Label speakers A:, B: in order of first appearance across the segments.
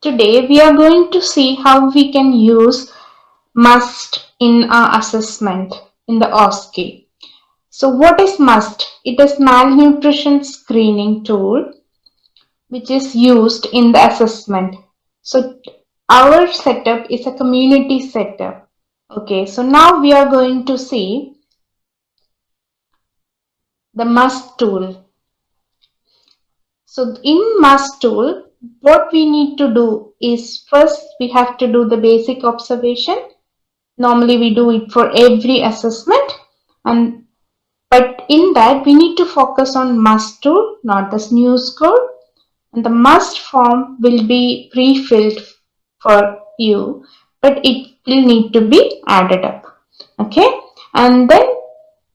A: Today we are going to see how we can use MUST in our assessment in the OSCE. So what is MUST? It is malnutrition screening tool which is used in the assessment. So our setup is a community setup. Okay, so now we are going to see the MUST tool. So in MUST tool, what we need to do is first we have to do the basic observation. Normally we do it for every assessment, and but in that we need to focus on MUST tool, not the SNU score. And the MUST form will be pre-filled for you, but it will need to be added up. Okay, and then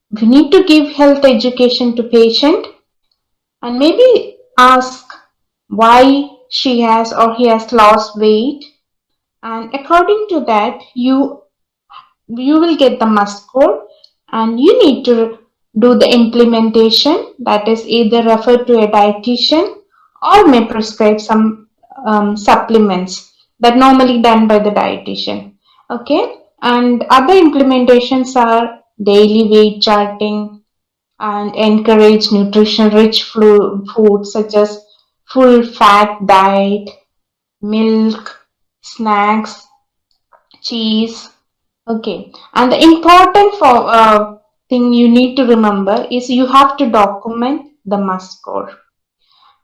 A: we need to give health education to patient and maybe ask why she has or he has lost weight, and according to that you will get the MUST score, and you need to do the implementation, that is either refer to a dietitian or may prescribe some supplements that normally done by the dietitian. Okay, and other implementations are daily weight charting and encourage nutrition rich foods such as full fat diet, milk, snacks, cheese. Okay, and the important thing you need to remember is you have to document the MUST score,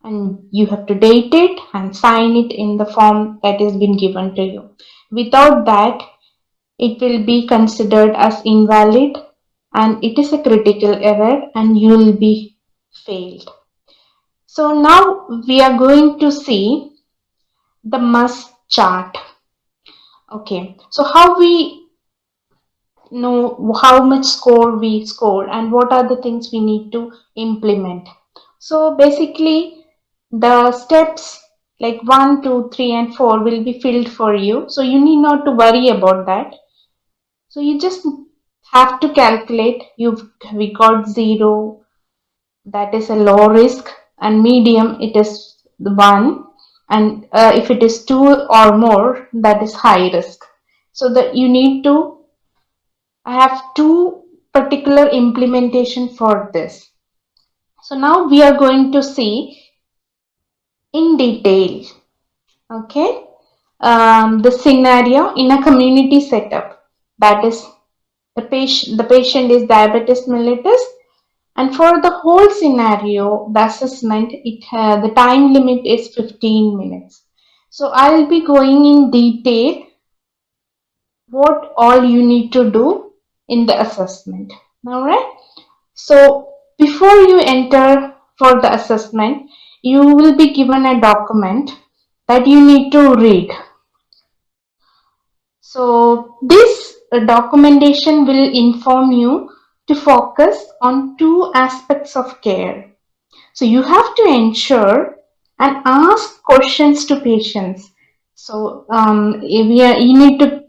A: and you have to date it and sign it in the form that has been given to you. Without that, it will be considered as invalid and it is a critical error and you will be failed. So now we are going to see the MUST chart. Okay, so how we know how much score we scored and what are the things we need to implement. So basically the steps like 1, 2, 3 and 4 will be filled for you. So you need not to worry about that. So you just have to calculate. We got 0, that is a low risk, and medium it is 1, and if it is 2 or more that is high risk. So that you need to I have two particular implementation for this. So now we are going to see in detail, okay, the scenario in a community setup. That is the patient is diabetes mellitus, and for the whole scenario, the assessment, the time limit is 15 minutes. So I'll be going in detail what all you need to do in the assessment. All right. So before you enter for the assessment, you will be given a document that you need to read. So this documentation will inform you to focus on two aspects of care. So you have to ensure and ask questions to patients. So you need to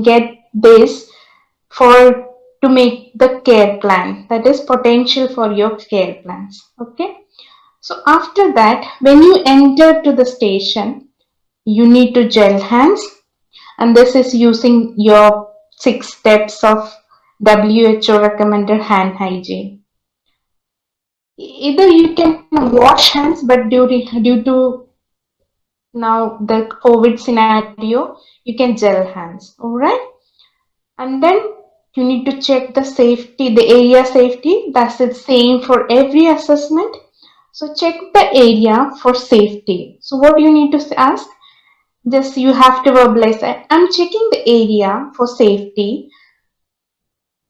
A: get this for to make the care plan, that is potential for your care plans. Okay, so after that when you enter to the station you need to gel hands, and this is using your 6 steps of WHO recommended hand hygiene. Either you can wash hands, but due to now the COVID scenario you can gel hands. All right, and then you need to check the safety, the area safety. That's the same for every assessment. So check the area for safety. So what you need to ask, just you have to verbalize that I'm checking the area for safety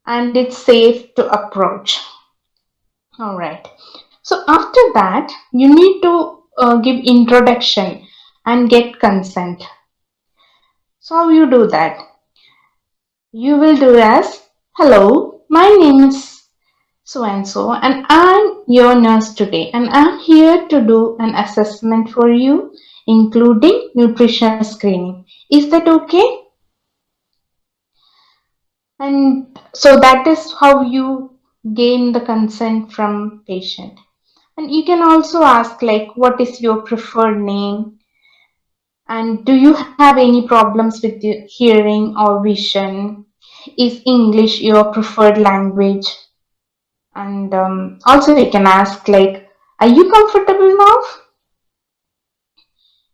A: and it's safe to approach. All right, so after that you need to give introduction and get consent. So how you do that? You will do as, hello, my name is so and so, and I'm your nurse today, and I'm here to do an assessment for you, including nutrition screening. Is that okay? And so that is how you gain the consent from patient. And you can also ask like, what is your preferred name? And do you have any problems with your hearing or vision? Is English your preferred language? And also you can ask like, are you comfortable now?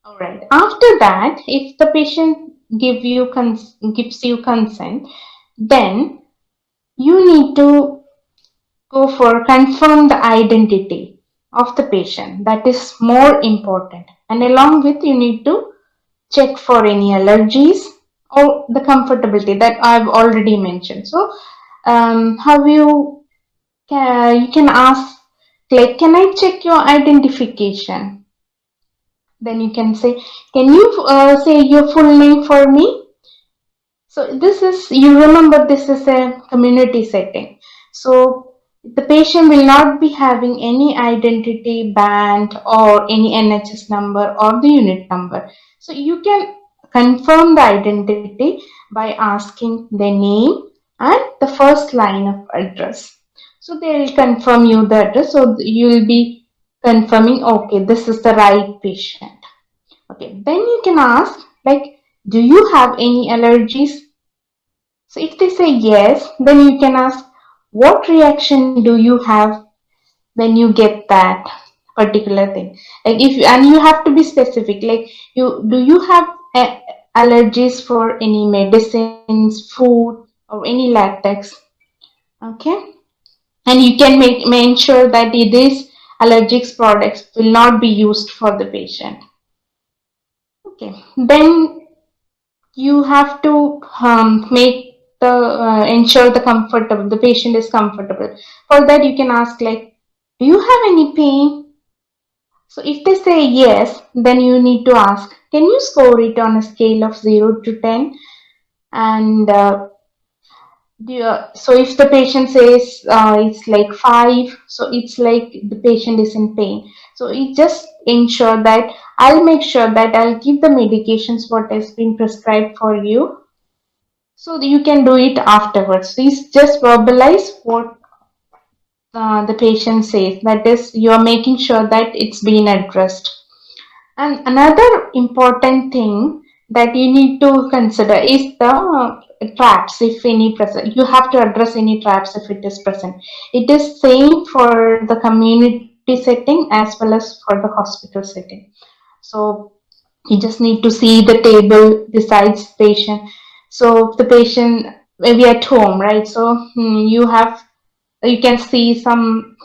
A: All right. After that, if the patient gives you consent, then you need to go for confirm the identity of the patient. That is more important. And along with you need to check for any allergies or the comfortability that I've already mentioned. So how you can ask like, can I check your identification? Then you can say, can you say your full name for me? So this is, you remember this is a community setting. So the patient will not be having any identity band or any NHS number or the unit number. So you can confirm the identity by asking their name and the first line of address. So they will confirm you the address. So you will be confirming, okay, this is the right patient. Okay, then you can ask like, do you have any allergies? So if they say yes, then you can ask, what reaction do you have when you get that particular thing? Like if and you have to be specific. Like do you have allergies for any medicines, food, or any latex? Okay, and you can make sure that these allergic products will not be used for the patient. Okay, then you have to make the ensure the patient is comfortable. For that you can ask like, do you have any pain? So if they say yes, then you need to ask, can you score it on a scale of 0 to 10? And so if the patient says it's like 5, so it's like the patient is in pain. So it just ensure that I'll make sure that I'll give the medications what has been prescribed for you. So you can do it afterwards. Please just verbalize what the patient says. That is, you are making sure that it's been addressed. And another important thing that you need to consider is the traps, if any present. You have to address any traps if it is present. It is same for the community setting as well as for the hospital setting. So you just need to see the table besides patient. So the patient maybe at home, right? So you can see some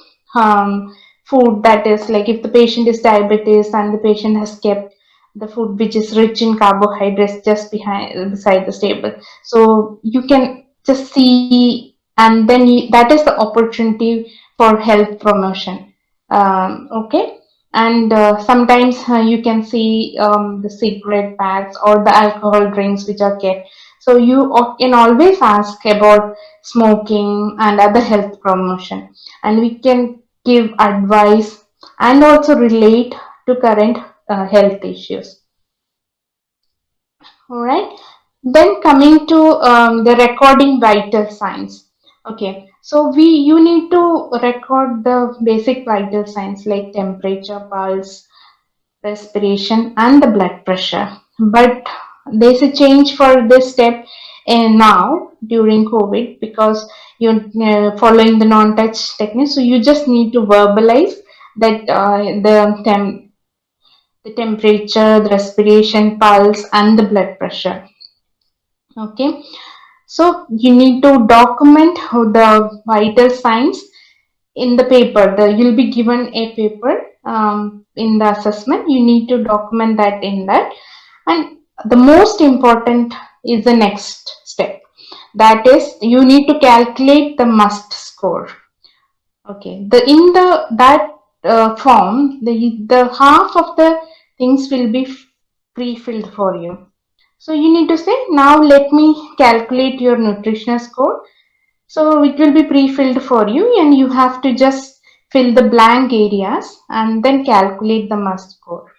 A: food that is like, if the patient is diabetes and the patient has kept the food which is rich in carbohydrates just beside the table. So you can just see, and then that is the opportunity for health promotion. Okay, and sometimes you can see the cigarette packs or the alcohol drinks which are kept. So you can always ask about smoking and other health promotion, and we can give advice and also relate to current health issues. All right. Then coming to the recording vital signs. Okay. So you need to record the basic vital signs like temperature, pulse, respiration, and the blood pressure. But there's a change for this step now during COVID, because you're following the non-touch technique. So you just need to verbalize that the temperature, the respiration, pulse, and the blood pressure. Okay, so you need to document how the vital signs in the paper. You'll be given a paper in the assessment. You need to document that in that, and the most important is the next step. That is, you need to calculate the must score. Okay, the in the that form, the half of the things will be pre-filled for you. So you need to say, now let me calculate your nutritional score. So it will be pre-filled for you, and you have to just fill the blank areas and then calculate the must score.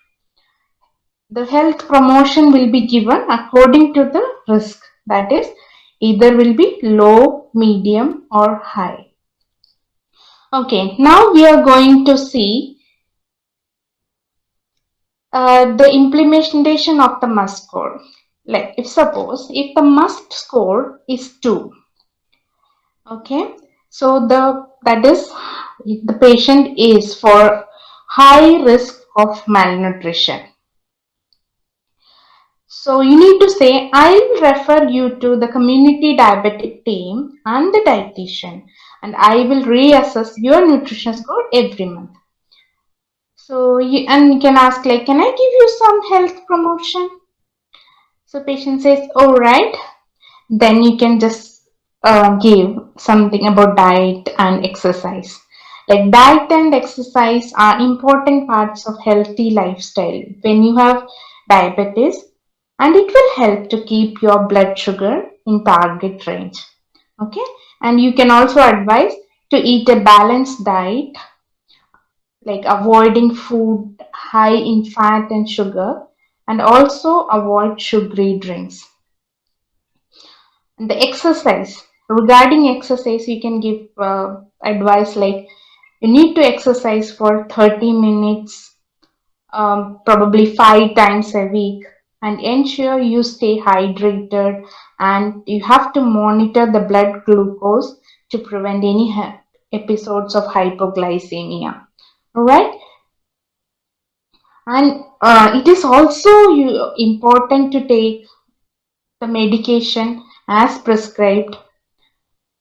A: The health promotion will be given according to the risk. That is, either will be low, medium, or high. Okay, now we are going to see the implementation of the must score. Like if suppose if the must score is 2, okay, so that is the patient is for high risk of malnutrition. So you need to say, I will refer you to the community diabetic team and the dietitian, and I will reassess your nutrition score every month. So you can ask like, can I give you some health promotion? So patient says, all right. Then you can just give something about diet and exercise. Like diet and exercise are important parts of healthy lifestyle when you have diabetes, and it will help to keep your blood sugar in target range. Okay, and you can also advise to eat a balanced diet, like avoiding food high in fat and sugar, and also avoid sugary drinks. And the exercise, regarding exercise, you can give advice like you need to exercise for 30 minutes, probably 5 times a week, and ensure you stay hydrated, and you have to monitor the blood glucose to prevent any episodes of hypoglycemia. All right, and it is also important to take the medication as prescribed.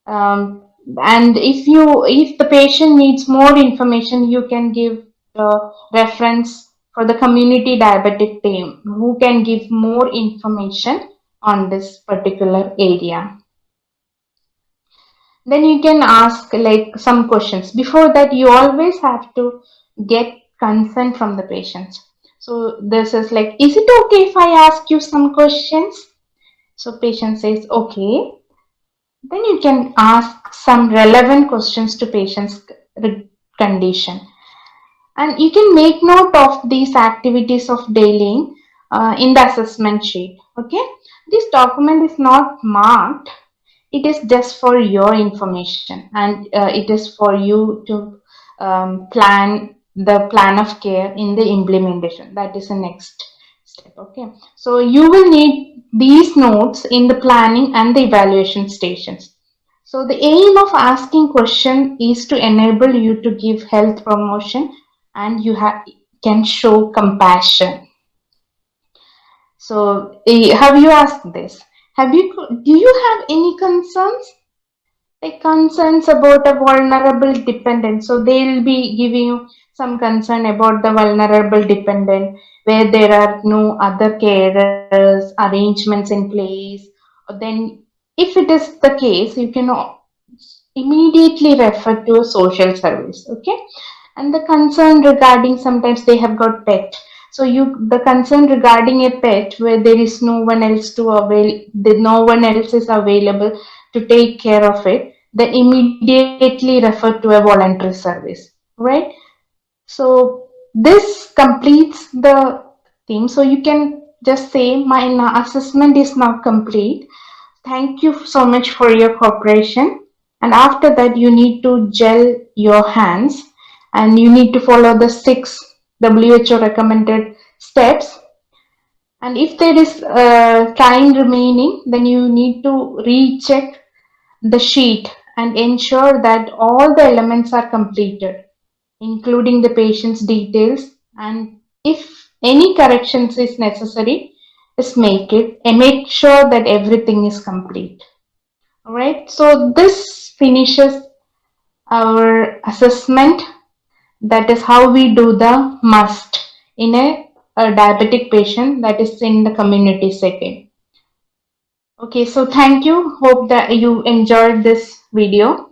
A: And if the patient needs more information, you can give the reference for the community diabetic team who can give more information on this particular area. Then you can ask like some questions. Before that, you always have to get consent from the patients. So this is like, is it okay if I ask you some questions? So patient says, okay. Then you can ask some relevant questions to patient's condition. And you can make note of these activities of daily in the assessment sheet. Okay, this document is not marked, it is just for your information, and it is for you to plan the plan of care in the implementation. That is the next step. Okay, so you will need these notes in the planning and the evaluation stations. So the aim of asking question is to enable you to give health promotion, and can show compassion. So have you asked this? Do you have any concerns? Like concerns about a vulnerable dependent. So they'll be giving you some concern about the vulnerable dependent where there are no other carers, arrangements in place. Then if it is the case, you can immediately refer to a social service. Okay, and the concern regarding sometimes they have got pet, so the concern regarding a pet where there is no one else to no one else is available to take care of it, then immediately refer to a voluntary service, right? So this completes the theme. So you can just say my assessment is now complete. Thank you so much for your cooperation. And after that, you need to gel your hands, and you need to follow the 6 WHO recommended steps. And if there is time remaining, then you need to recheck the sheet and ensure that all the elements are completed, including the patient's details. And if any corrections is necessary, just make it and make sure that everything is complete. All right, so this finishes our assessment. That is how we do the must in a diabetic patient, that is in the community setting. Okay, so thank you. Hope that you enjoyed this video.